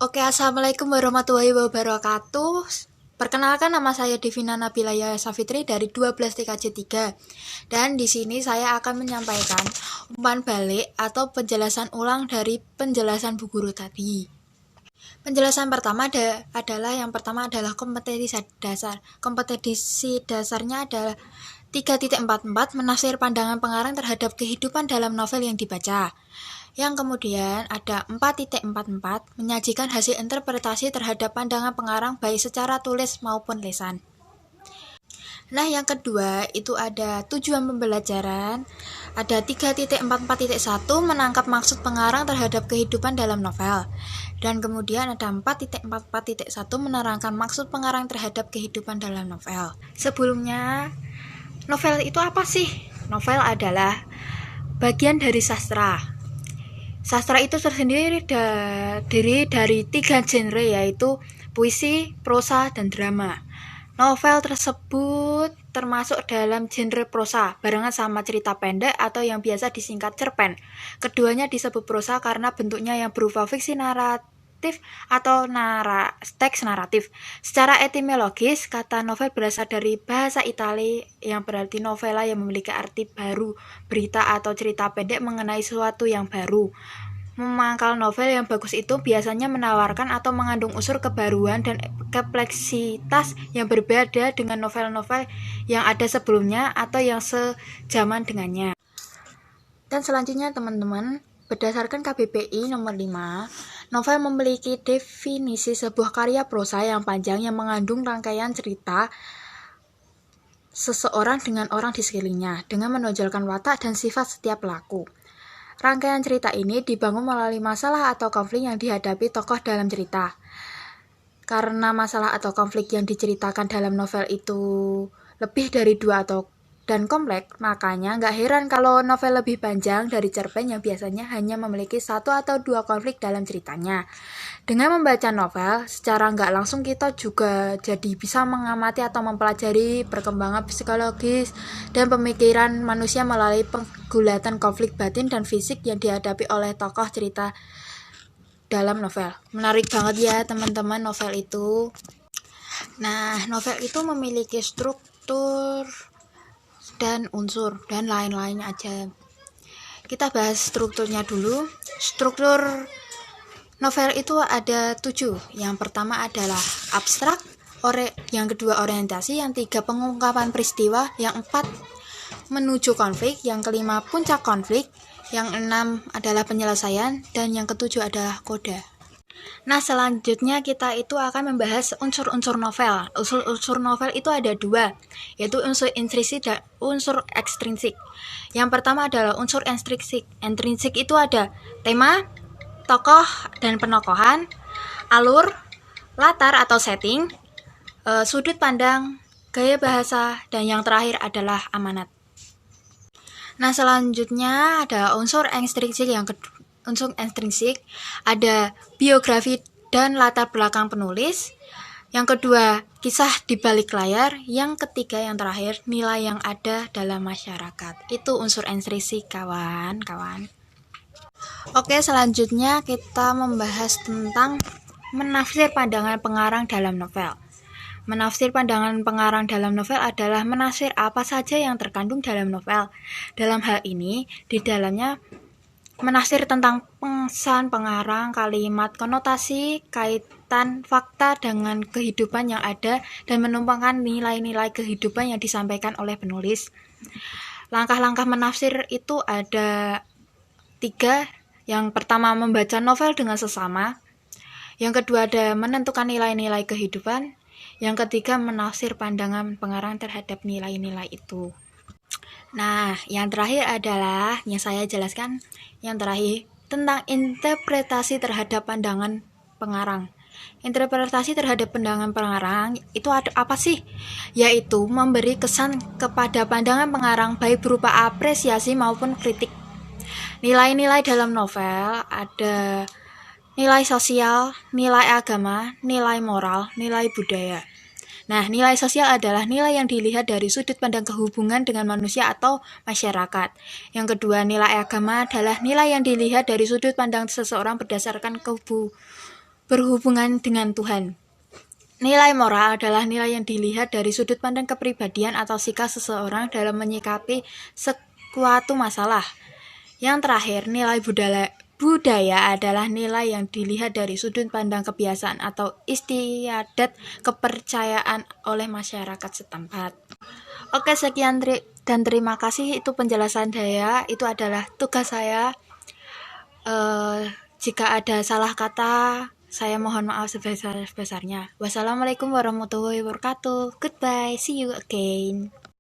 Oke, assalamualaikum warahmatullahi wabarakatuh. Perkenalkan, nama saya Devina Nabilaya Safitri dari 12 TKJ 3. Dan di sini saya akan menyampaikan umpan balik atau penjelasan ulang dari penjelasan Bu Guru tadi. Penjelasan pertama adalah kompetensi dasar. Kompetensi dasarnya adalah 3.44 menafsir pandangan pengarang terhadap kehidupan dalam novel yang dibaca. Yang kemudian ada 4.44 menyajikan hasil interpretasi terhadap pandangan pengarang baik secara tulis maupun lisan. Nah, yang kedua itu ada tujuan pembelajaran. Ada 3.44.1 menangkap maksud pengarang terhadap kehidupan dalam novel. Dan kemudian ada 4.44.1 menerangkan maksud pengarang terhadap kehidupan dalam novel. Sebelumnya, novel itu apa sih? Novel adalah bagian dari sastra. Sastra itu tersendiri dari 3 genre, yaitu puisi, prosa, dan drama. Novel tersebut termasuk dalam genre prosa, barengan sama cerita pendek atau yang biasa disingkat cerpen. Keduanya disebut prosa karena bentuknya yang berupa fiksi naratif atau teks naratif. Secara etimologis, kata novel berasal dari bahasa Italia yang berarti novela, yang memiliki arti baru, berita atau cerita pendek mengenai sesuatu yang baru. Memangkal novel yang bagus itu biasanya menawarkan atau mengandung unsur kebaruan dan kompleksitas yang berbeda dengan novel-novel yang ada sebelumnya atau yang sejaman dengannya. Dan selanjutnya teman-teman, berdasarkan KBBI nomor 5, novel memiliki definisi sebuah karya prosa yang panjang yang mengandung rangkaian cerita seseorang dengan orang di sekelilingnya dengan menonjolkan watak dan sifat setiap pelaku. Rangkaian cerita ini dibangun melalui masalah atau konflik yang dihadapi tokoh dalam cerita. Karena masalah atau konflik yang diceritakan dalam novel itu lebih dari 2 dan kompleks, makanya nggak heran kalau novel lebih panjang dari cerpen yang biasanya hanya memiliki 1 atau 2 konflik dalam ceritanya. Dengan membaca novel, secara nggak langsung kita juga jadi bisa mengamati atau mempelajari perkembangan psikologis dan pemikiran manusia melalui penggulatan konflik batin dan fisik yang dihadapi oleh tokoh cerita dalam novel. Menarik banget ya teman-teman novel itu. Nah, novel itu memiliki struktur dan unsur dan lain-lainnya aja. Kita bahas strukturnya dulu. Struktur novel itu ada 7. Yang pertama adalah abstrak, yang kedua orientasi, yang 3 pengungkapan peristiwa, yang 4 menuju konflik, yang kelima puncak konflik, yang 6 adalah penyelesaian, dan yang ketujuh adalah koda. Nah, selanjutnya kita itu akan membahas unsur-unsur novel. Unsur novel itu ada 2, yaitu unsur intrinsik dan unsur ekstrinsik. Yang pertama adalah unsur intrinsik. Intrinsik itu ada tema, tokoh dan penokohan, alur, latar atau setting, sudut pandang, gaya bahasa, dan yang terakhir adalah amanat. Nah, selanjutnya ada unsur ekstrinsik. Unsur ekstrinsik ada biografi dan latar belakang penulis. Yang kedua, kisah di balik layar. Yang ketiga, yang terakhir, nilai yang ada dalam masyarakat. Itu unsur ekstrinsik, kawan-kawan. Oke, selanjutnya kita membahas tentang menafsir pandangan pengarang dalam novel. Menafsir pandangan pengarang dalam novel adalah menafsir apa saja yang terkandung dalam novel. Dalam hal ini, di dalamnya menafsir tentang pesan pengarang, kalimat, konotasi, kaitan fakta dengan kehidupan yang ada, dan menumpangkan nilai-nilai kehidupan yang disampaikan oleh penulis. Langkah-langkah menafsir itu ada 3. Yang pertama, membaca novel dengan sesama. Yang kedua, ada menentukan nilai-nilai kehidupan. Yang ketiga, menafsir pandangan pengarang terhadap nilai-nilai itu. Nah, yang terakhir adalah yang saya jelaskan. Yang terakhir tentang interpretasi terhadap pandangan pengarang. Interpretasi terhadap pandangan pengarang itu apa sih? Yaitu memberi kesan kepada pandangan pengarang baik berupa apresiasi maupun kritik. Nilai-nilai dalam novel ada nilai sosial, nilai agama, nilai moral, nilai budaya. Nah, nilai sosial adalah nilai yang dilihat dari sudut pandang kehubungan dengan manusia atau masyarakat. Yang kedua, nilai agama adalah nilai yang dilihat dari sudut pandang seseorang berdasarkan berhubungan dengan Tuhan. Nilai moral adalah nilai yang dilihat dari sudut pandang kepribadian atau sikap seseorang dalam menyikapi suatu masalah. Yang terakhir, nilai budaya adalah nilai yang dilihat dari sudut pandang kebiasaan atau istiadat kepercayaan oleh masyarakat setempat. Oke, sekian dan terima kasih. Itu penjelasan saya. Itu adalah tugas saya. Jika ada salah kata, saya mohon maaf sebesar-besarnya. Wassalamualaikum warahmatullahi wabarakatuh. Goodbye. See you again.